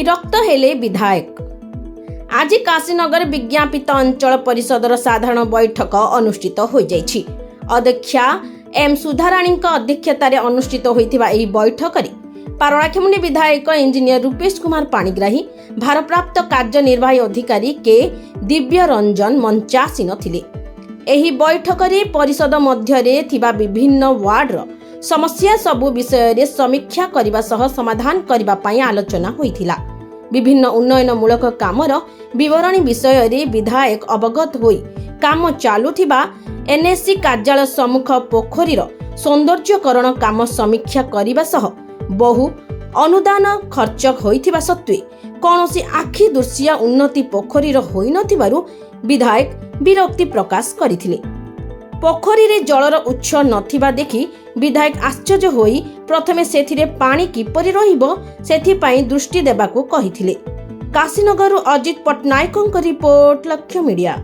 विरक्त हेले विधायक। आज काशीनगर विज्ञापित अंचल परिषदर साधारण बैठक अनुष्ठित हो जाइछि। अध्यक्षा एम सुधाराणी अध्यक्षतार अनुष्ठित होइथिबा एही बैठक रे पारଳାଖେମୁଣ୍ଡି विधायक इंजीनियर रूपेश कुमार पाणिग्राही, भारप्राप्त कार्यनिर्वाही अधिकारी के दिव्य रंजन मंचासीन थिले। एही बैठक रे परिषद मध्यरे थिबा विभिन्न वार्डर समस्या सबु विषय रे समीक्षा करबा सह समाधान करबा पई आलोचना होइथिला। विभिन्न उन्नयनमूलक कामर विवरणी विषय रे विधायक अवगत होई काम चालुथिबा एनएससी कार्यालय सम्मुख पोखरीर सौंदर्यकरण काम समीक्षा करबा सह बहु अनुदान खर्च होइथिबा सत्वे कौनसी आखि दृश्य उन्नति पोखरीर होई नथिबारु विधायक विरक्ति प्रकाश करथिले। पोखरी रे जलर उत्स नथिबा देखि विधायक आश्चर्य होई प्रथमे सेथिरे पानी किपरि रहिबो सेथि पई दृष्टि देबाकू कहिथिले। काशीनगर अजित पटनायक रिपोर्ट, लक्ष्य मीडिया।